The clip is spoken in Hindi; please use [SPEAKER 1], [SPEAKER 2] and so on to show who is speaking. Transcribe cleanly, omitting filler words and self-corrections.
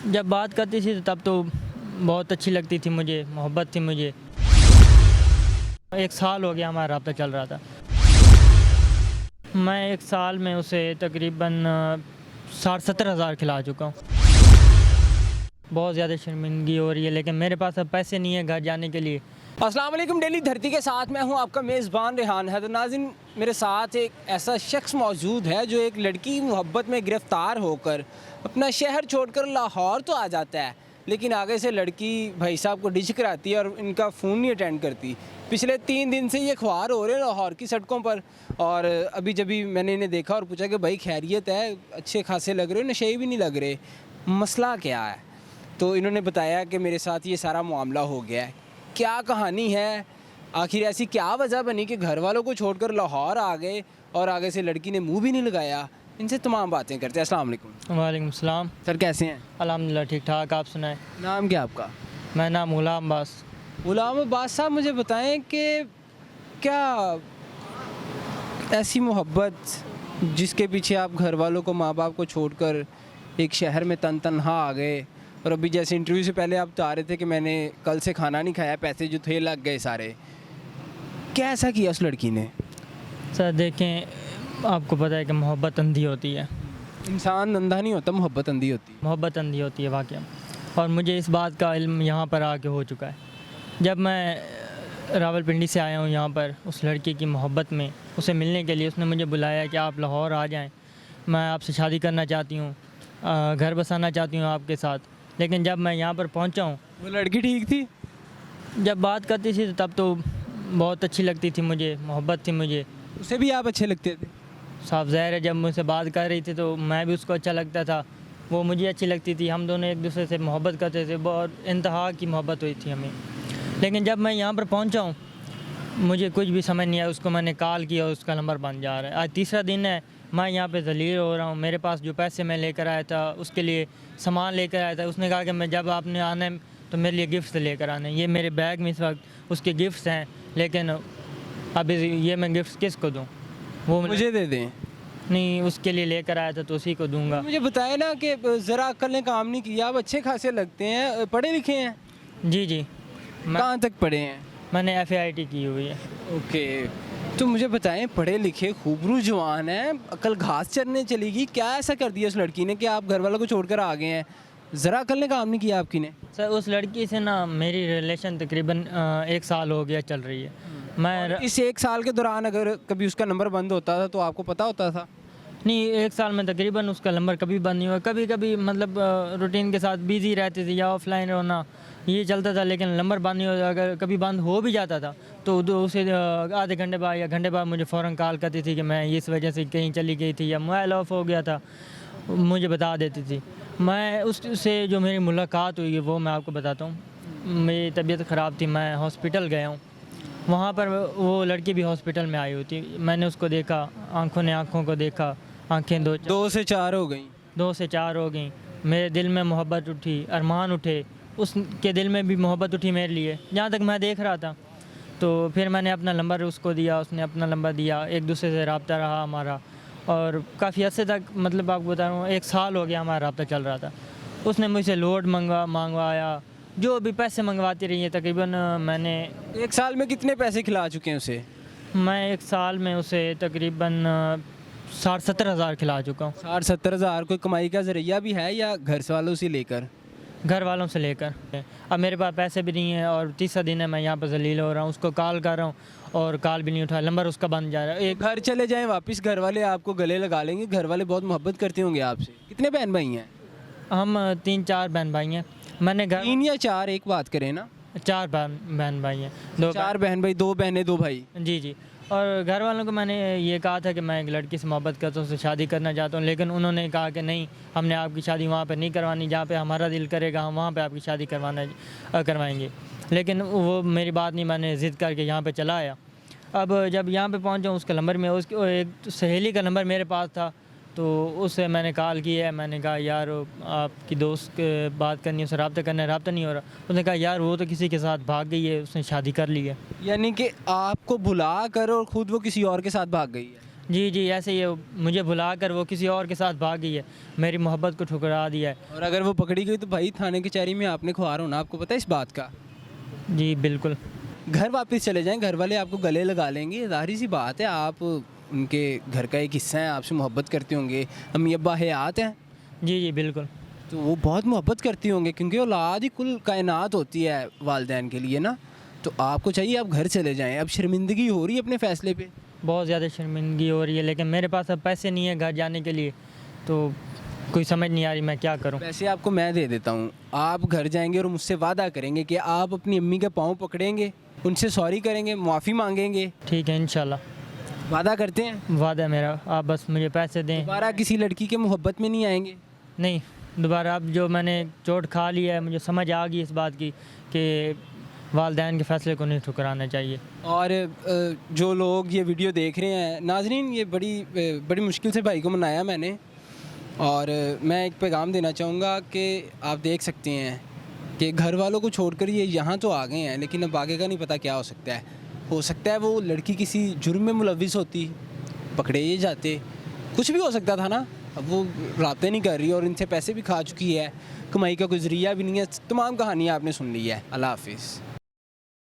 [SPEAKER 1] जब बात करती थी तब तो बहुत अच्छी लगती थी मुझे, मोहब्बत थी मुझे। 1 साल हो गया हमारा रब्ता चल रहा था। मैं 1 साल में उसे तकरीबन 60-70 हज़ार खिला चुका हूँ। बहुत ज़्यादा शर्मिंदगी हो रही है, लेकिन मेरे पास अब पैसे नहीं है घर जाने के लिए।
[SPEAKER 2] अस्सलाम वालेकुम, डेली धरती के साथ मैं हूं आपका मेज़बान रेहान है। तो नाज़रीन, मेरे साथ एक ऐसा शख्स मौजूद है जो एक लड़की की मोहब्बत में गिरफ़्तार होकर अपना शहर छोड़कर लाहौर तो आ जाता है, लेकिन आगे से लड़की भाई साहब को डिश कराती है और इनका फ़ोन नहीं अटेंड करती। पिछले 3 दिन से ये ख्वार हो रहे हैं लाहौर की सड़कों पर। और अभी जब भी मैंने इन्हें देखा और पूछा कि भाई खैरियत है, अच्छे खासे लग रहे हो, नशे भी नहीं लग रहे, मसला क्या है? तो इन्होंने बताया कि मेरे साथ ये सारा मामला हो गया है। क्या कहानी है, आखिर ऐसी क्या वजह बनी कि घर वालों को छोड़कर लाहौर आ गए और आगे से लड़की ने मुंह भी नहीं लगाया? इनसे तमाम बातें करते हैं। अस्सलाम वालेकुम।
[SPEAKER 1] वालेकुम सलाम।
[SPEAKER 2] सर, कैसे हैं?
[SPEAKER 1] अल्हम्दुलिल्लाह ठीक ठाक, आप सुनाएं?
[SPEAKER 2] नाम क्या आपका?
[SPEAKER 1] मैं नाम गुलाम अब्बास।
[SPEAKER 2] गुलाम अब्बास साहब, मुझे बताएं कि क्या ऐसी मोहब्बत जिसके पीछे आप घर वालों को, माँ बाप को छोड़कर एक शहर में तन्हा आ गए, और अभी जैसे इंटरव्यू से पहले आप बता रहे थे कि मैंने कल से खाना नहीं खाया, पैसे जो थे लग गए सारे, क्या ऐसा किया उस लड़की ने?
[SPEAKER 1] सर देखें, आपको पता है कि मोहब्बत अंधी होती है।
[SPEAKER 2] इंसान अंधा नहीं होता, मोहब्बत अंधी होती है।
[SPEAKER 1] मोहब्बत अंधी होती है वाकई, और मुझे इस बात का इल्म यहाँ पर आके हो चुका है। जब मैं रावलपिंडी से आया हूँ यहाँ पर उस लड़की की मोहब्बत में उसे मिलने के लिए, उसने मुझे बुलाया कि आप लाहौर आ जाएं, मैं आपसे शादी करना चाहती हूँ, घर बसाना चाहती हूँ आपके साथ। लेकिन जब मैं यहाँ पर पहुँचा हूँ,
[SPEAKER 2] वो लड़की ठीक थी?
[SPEAKER 1] जब बात करती थी तब तो बहुत अच्छी लगती थी मुझे, मोहब्बत थी मुझे।
[SPEAKER 2] उसे भी आप अच्छे लगते थे?
[SPEAKER 1] साफ ज़ाहिर है, जब मुझसे बात कर रही थी तो मैं भी उसको अच्छा लगता था, वो मुझे अच्छी लगती थी। हम दोनों एक दूसरे से मोहब्बत करते थे, बहुत इंतहा की मोहब्बत हुई थी हमें। लेकिन जब मैं यहाँ पर पहुँचा हूँ, मुझे कुछ भी समझ नहीं आया। उसको मैंने कॉल किया, उसका नंबर बंद जा रहा है। आज तीसरा दिन है, मैं यहाँ पे ज़लील हो रहा हूँ। मेरे पास जो पैसे मैं लेकर आया था, उसके लिए सामान लेकर आया था, उसने कहा कि मैं जब आपने आना है तो मेरे लिए गिफ्ट लेकर आने। ये मेरे बैग में इस वक्त उसके गिफ्ट्स हैं, लेकिन अभी ये मैं गिफ्ट किसको दूँ? वो
[SPEAKER 2] मुझे दे दें।
[SPEAKER 1] नहीं, उसके लिए लेकर आया था तो उसी को दूंगा।
[SPEAKER 2] मुझे बताया ना कि ज़रा अक्ल ने काम नहीं किया, आप अच्छे खासे लगते हैं, पढ़े लिखे हैं?
[SPEAKER 1] जी जी,
[SPEAKER 2] कहाँ तक पढ़े हैं?
[SPEAKER 1] मैंने FAIT की हुई है।
[SPEAKER 2] ओके, तो मुझे बताएं, पढ़े लिखे खूबरू जवान है, अकल घास चरने चलेगी, क्या ऐसा कर दिया उस लड़की ने कि आप घर वालों को छोड़कर आ गए हैं? ज़रा अकल ने काम नहीं किया आपकी ने?
[SPEAKER 1] सर, उस लड़की से ना मेरी रिलेशन तकरीबन 1 साल हो गया चल रही है। मैं
[SPEAKER 2] इस 1 साल के दौरान अगर कभी उसका नंबर बंद होता था तो आपको पता होता था?
[SPEAKER 1] नहीं, 1 साल में तकरीबन उसका नंबर कभी बंद नहीं हुआ। कभी कभी मतलब रूटीन के साथ बिज़ी रहती थी या ऑफलाइन होना, ये चलता था, लेकिन नंबर बंद नहीं होता। अगर कभी बंद हो भी जाता था तो उसे आधे घंटे बाद या घंटे बाद मुझे फ़ौरन कॉल करती थी कि मैं इस वजह से कहीं चली गई थी या मोबाइल ऑफ हो गया था, मुझे बता देती थी। मैं उससे जो मेरी मुलाकात हुई है वो मैं आपको बताता हूँ। मेरी तबीयत ख़राब थी, मैं हॉस्पिटल गया हूँ, वहाँ पर वो लड़की भी हॉस्पिटल में आई हुई थी। मैंने उसको देखा, आँखों ने आँखों को देखा, आँखें
[SPEAKER 2] 2 से 4 हो गई।
[SPEAKER 1] 2 से 4 हो गई। मेरे दिल में मोहब्बत उठी, अरमान उठे, उसके दिल में भी मोहब्बत उठी मेरे लिए, जहाँ तक मैं देख रहा था। तो फिर मैंने अपना नंबर उसको दिया, उसने अपना नंबर दिया, एक दूसरे से रब्ता रहा हमारा, और काफ़ी अर्से तक, मतलब आपको बता रहा हूँ, 1 साल हो गया हमारा रब्ता चल रहा था। उसने मुझसे लोड मंगवाया, जो भी पैसे मंगवाती रही है। तकरीबन मैंने
[SPEAKER 2] 1 साल में कितने पैसे खिला चुके हैं उसे?
[SPEAKER 1] मैं 1 साल में उसे तकरीबन 60-70 हज़ार खिला चुका हूँ।
[SPEAKER 2] 60-70 हज़ार कोई कमाई का ज़रिया भी है या घर वालों से लेकर?
[SPEAKER 1] घर वालों से लेकर। अब मेरे पास पैसे भी नहीं है, और तीसरा दिन है मैं यहाँ पर ज़लील हो रहा हूँ। उसको कॉल कर रहा हूँ और कॉल भी नहीं उठा, नंबर उसका बंद जा रहा है।
[SPEAKER 2] घर चले जाएं वापस, घर वाले आपको गले लगा लेंगे। घर वाले बहुत मोहब्बत करते होंगे आपसे। कितने बहन भाई हैं?
[SPEAKER 1] हम 3-4 बहन भाई हैं। मैंने घर
[SPEAKER 2] 3 या 4, एक बात करें ना।
[SPEAKER 1] 4 बहन भाई हैं।
[SPEAKER 2] 4 बहन भाई, 2 बहनें 2 भाई।
[SPEAKER 1] जी जी। और घर वालों को मैंने ये कहा था कि मैं एक लड़की से मोहब्बत करता हूँ, उससे शादी करना चाहता हूँ, लेकिन उन्होंने कहा कि नहीं, हमने आपकी शादी वहाँ पर नहीं करवानी, जहाँ पे हमारा दिल करेगा हम वहाँ पे आपकी शादी करवाएंगे। लेकिन वो मेरी बात नहीं, मैंने ज़िद करके यहाँ पे चला आया। अब जब यहाँ पे पहुँचा, उसका नंबर में, उसकी एक सहेली का नंबर मेरे पास था, तो उससे मैंने कॉल किया है। मैंने कहा यार, आपकी दोस्त के बात करनी है, उससे रब्ता करना है, रब्ता नहीं हो रहा। उसने कहा यार वो तो किसी के साथ भाग गई है, उसने शादी कर ली है।
[SPEAKER 2] यानी कि आपको बुला कर और ख़ुद वो किसी और के साथ भाग गई है?
[SPEAKER 1] जी जी, ऐसे ही मुझे भुला कर वो किसी और के साथ भाग गई है, मेरी मोहब्बत को ठुकरा दिया है।
[SPEAKER 2] और अगर वो पकड़ी गई तो भाई थाने कचहरी में आपने खुआर होना, आपको पता है इस बात का?
[SPEAKER 1] जी बिल्कुल।
[SPEAKER 2] घर वापस चले जाएं, घर वाले आपको गले लगा लेंगे, ज़ाहिर सी बात है, आप उनके घर का एक हिस्सा हैं, आपसे मोहब्बत करते होंगे। अम्मी अब्बा हयात हैं
[SPEAKER 1] जी जी बिल्कुल।
[SPEAKER 2] तो वो बहुत मोहब्बत करती होंगे, क्योंकि औलाद ही कुल कायनात होती है वालिदैन के लिए ना। तो आपको चाहिए आप घर चले जाएं। अब शर्मिंदगी हो रही है अपने फ़ैसले पे?
[SPEAKER 1] बहुत ज़्यादा शर्मिंदगी हो रही है, लेकिन मेरे पास अब पैसे नहीं है घर जाने के लिए, तो कोई समझ नहीं आ रही मैं क्या करूं।
[SPEAKER 2] पैसे आपको मैं दे देता हूँ, आप घर जाएंगे और मुझसे वादा करेंगे कि आप अपनी अम्मी के पाँव पकड़ेंगे, उनसे सॉरी करेंगे, माफ़ी मांगेंगे।
[SPEAKER 1] ठीक है इंशाल्लाह,
[SPEAKER 2] वादा करते हैं?
[SPEAKER 1] वादा है मेरा, आप बस मुझे पैसे दें।
[SPEAKER 2] दोबारा किसी लड़की के मोहब्बत में नहीं आएंगे?
[SPEAKER 1] नहीं, दोबारा अब जो मैंने चोट खा ली है, मुझे समझ आ गई इस बात की कि वालिदैन के फ़ैसले को नहीं ठुकराना चाहिए।
[SPEAKER 2] और जो लोग ये वीडियो देख रहे हैं नाजरीन, ये बड़ी मुश्किल से भाई को मनाया मैंने, और मैं एक पैगाम देना चाहूँगा कि आप देख सकते हैं कि घर वालों को छोड़कर ये यहाँ तो आ गए हैं, लेकिन अब आगे का नहीं पता क्या हो सकता है वो लड़की किसी जुर्म में मुलविस होती, पकड़े ये जाते, कुछ भी हो सकता था ना। अब वो राब्ते नहीं कर रही और इनसे पैसे भी खा चुकी है, कमाई का कोई ज़रिया भी नहीं है। तमाम कहानियाँ आपने सुन ली है। अल्लाह हाफिज़।